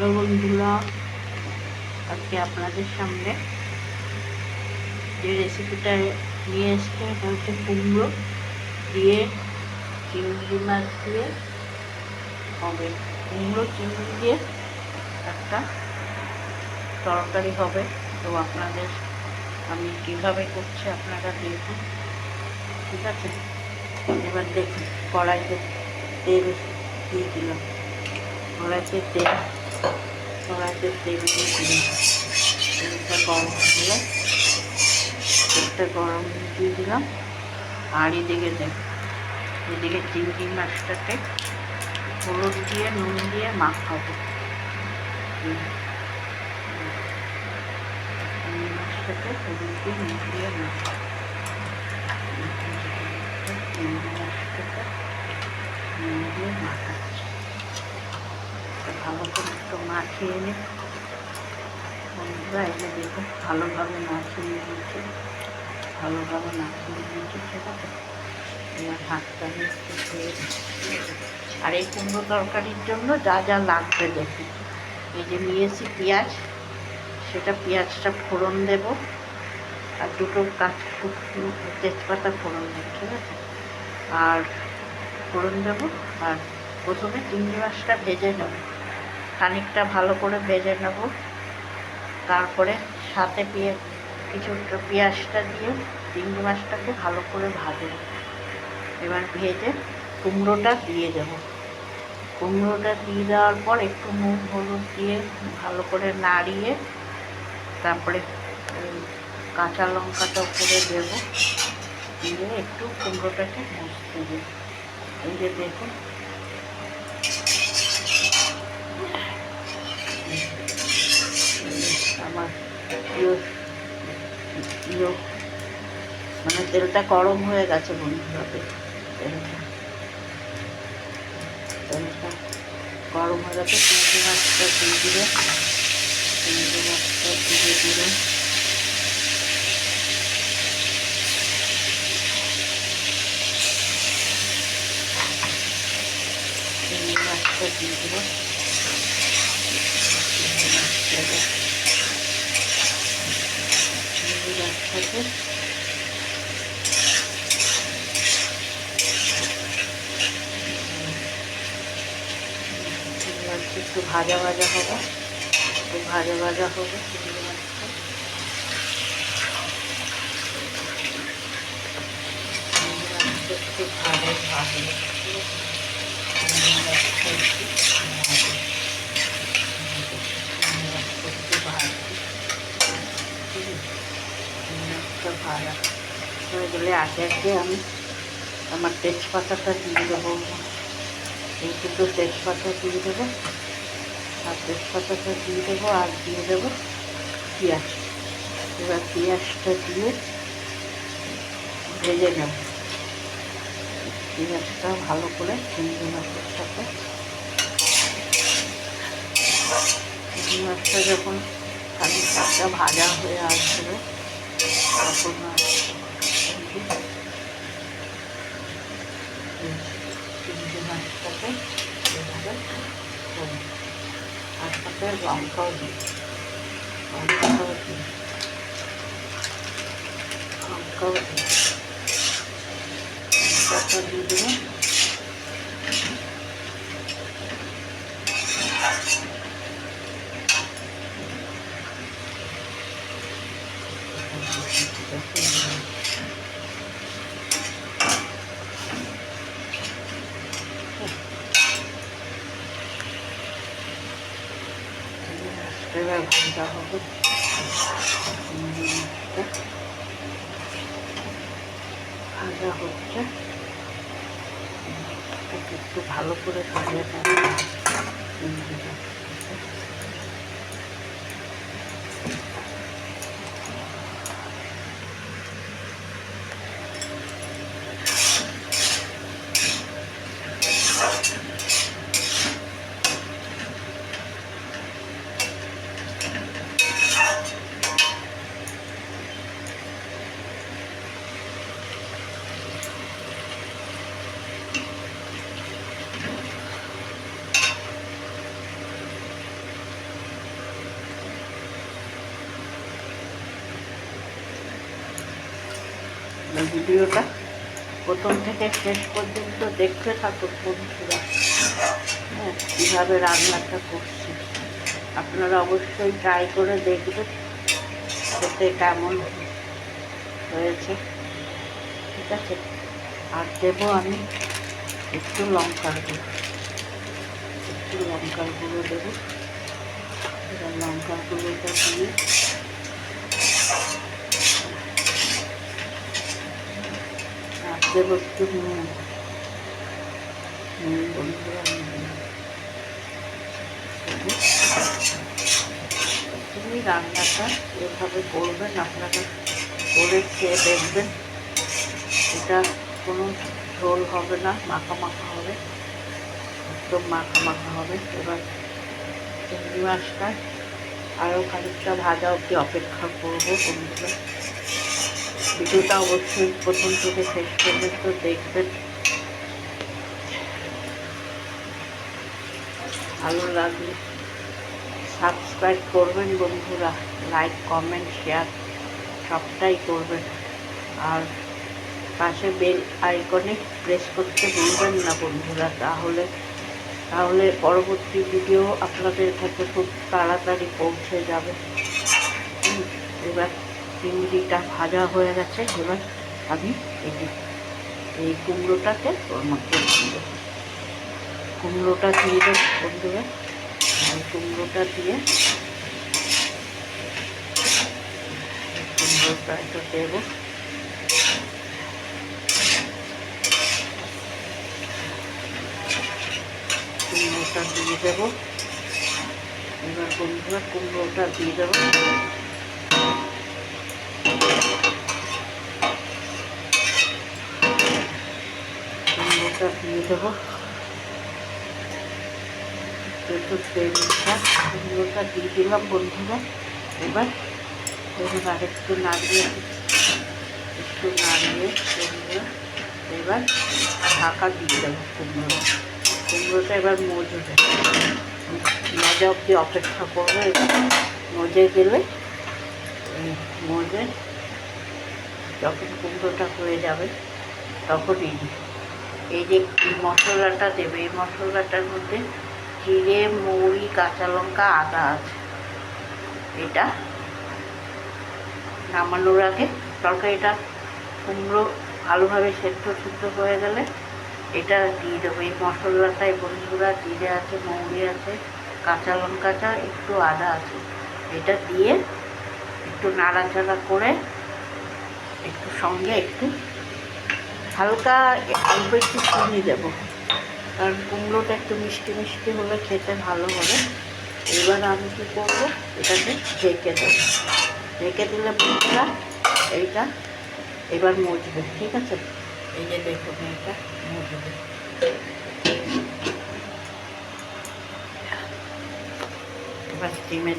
Hello বন্ধুরা, আজকে আপনাদের সামনে যে রেসিপিটা নিয়ে এসছে এটা হচ্ছে কুমড়ো দিয়ে চিংড়ি মাছ দিয়ে হবে। কুমড়ো চিংড়ি দিয়ে একটা তরকারি হবে। তো আপনাদের আমি কীভাবে করছি আপনারা দেখুন, ঠিক আছে? এবার দেখুন, কড়াইতে তেল দিয়ে দিলাম, কড়াইতে তেল দিয়ে দিলাম। তেলটা গরম হলে তেলটা গরম দিয়ে দিলাম। আর এদিকে চিংড়ি মাছটাকে হলুদ দিয়ে নুন দিয়ে মাখাবো। চিংড়ি মাছটাকে হলুদ দিয়ে নুন দিয়ে মাখাবো। চিংড়ি মাছটাকে নুন দিয়ে মাখাচ্ছি। ভালো করে একটু মাখিয়ে নিই বন্ধুরা। এনে দেখুন ভালোভাবে মাখিয়ে নিয়েছি, ঠিক আছে? এবার হাতটা একটু ধুয়ে। আর এই কুমড়ো তরকারির জন্য যা যা লাগবে দেখুন, এই যে নিয়েছি পেঁয়াজ, সেটা পেঁয়াজটা ফোড়ন দেব, আর দুটো তেজপাতা ফোড়ন দেবো, ঠিক আছে? আর ফোড়ন দেব। আর প্রথমে চিংড়ি মাছটা ভেজে নেব, খানিকটা ভালো করে ভেজে নেব। তারপরে সাথে কিছুটা পেঁয়াজটা দিয়ে চিংড়ি মাছটাকে ভালো করে ভাজব। এবার ভেজে কুমড়োটা দিয়ে দেব। কুমড়োটা দিয়ে দেওয়ার পর একটু নুন হলুদ দিয়ে ভালো করে নাড়িয়ে তারপরে কাঁচা লঙ্কাটা উপরে দেব, দিয়ে একটু কুমড়োটাকে মশতে দেব। এই যে দেখুন, আমার মানে তেলটা গরম হয়ে গেছে বন্ধুরা। তেলটা গরম হয়ে গেছে। চিংড়ি মাছটা দিয়ে দিলে চিংড়ি মাছটা দিয়ে দেবো। চিংড়ি মাছটাকে একটু ভাজা ভাজা হবে, চিংড়ি মাছটা একটু ভাজা হয়ে গেলে আগে আমি আমার তেজপাতাটা দিয়ে দেবো। এই দুটো তেজপাতা দিয়ে দেবো, আর তেজপাতাটা দিয়ে দেবো, আর দিয়ে দেবো পেঁয়াজ। এবার পেঁয়াজটা দিয়ে ভেজে নেব। পেঁয়াজটা ভালো করে চিংড়ি মাছের সাথে। চিংড়ি মাছটা যখন খানিকটা ভাজা হয়ে আসবে তখন চিংড়ি মাছটাকে এভাবে করব। আর সাথে লঙ্কাও দিই, লঙ্কাও দিয়ে দেবো। এবার ভাজা হবে, ভাজা হচ্ছে। একটু ভালো করে ভাজা ভিডিওটা প্রথম থেকে শেষ পর্যন্ত দেখতে থাকুন বন্ধুরা। হ্যাঁ, কীভাবে রান্নাটা করছি আপনারা অবশ্যই ট্রাই করে দেখবেন খেতে কেমন হয়েছে। ঠিক আছে, আর দেবো আমি একটু লঙ্কার গুঁড়ো দেবো। এবার লঙ্কার গুঁড়োটা দিয়ে আর দেবো একটু নুন। বন্ধুরা তুমি রান্নাটা এভাবে করবেন, আপনারা করে খেয়ে দেখবেন। এটা কোনো ঝোল হবে না, মাখা মাখা হবে, একদম মাখা মাখা হবে। এবার চিংড়ি মাছটা আরও খানিকটা ভাজা অবধি অপেক্ষা করবো বন্ধুরা। ভিডিওটা অবশ্যই প্রথম থেকে শেষ পর্যন্ত দেখবেন। ভালো লাগলে সাবস্ক্রাইব করবেন বন্ধুরা, লাইক কমেন্ট শেয়ার সবটাই করবেন। আর পাশে বেল আইকনে প্রেস করতে ভুলবেন না বন্ধুরা, তাহলে পরবর্তী ভিডিও আপনাদের কাছে খুব তাড়াতাড়ি পৌঁছে যাবে। এবার চিংড়িটা ভাজা হয়ে গেছে। এবার আমি এই কুমড়োটাকে ওর মধ্যে দিয়ে দেবো। কুমড়োটা দিয়ে দেবো বন্ধুরা। কুমড়োটা দিয়ে কুমড়োটা একটু দেবো। কুমড়োটা দিয়ে দেবো। এবার বন্ধুরা কুমড়োটা দিয়ে দেবো। কুমড়োটা দিয়ে দেবো একটু তেলটা। কুমড়োটা দিয়ে দিলাম বন্ধুরা। এবার আর একটু নাড়িয়ে বন্ধুরা এবার ঢাকা দিয়ে দেবো। কুমড়োটা এবার মজবে, মজা অবধি অপেক্ষা করবো। এবার মজে গেলে যখন কুমড়োটা হয়ে যাবে তখন এই যে মশলাটা দেবে। এই মশলাটার মধ্যে জিরে, মৌরি, কাঁচা লঙ্কা, আদা আছে। এটা নামানোর আগে তরকারিটা কুমড়ো ভালোভাবে সেদ্ধ হয়ে গেলে এটা দিয়ে দেবো। এই মশলাটায় বন্ধুরা জিরে আছে, মৌরি আছে, কাঁচা লঙ্কাটা, একটু আদা আছে। এটা দিয়ে একটু নাড়াচাড়া করে একটু সঙ্গে একটু হালকা অল্প একটু চিনি দেবো, কারণ কুমড়োটা একটু মিষ্টি মিষ্টি হলে খেতে ভালো হবে। এবার আমি কী করবো, এটাকে ঢেকে দেবো। ঢেকে দিলে বন্ধুরা এইটা এবার মজবে। ঠিক আছে, এই যে দেখুন এটা মজবে। এবার স্টিমে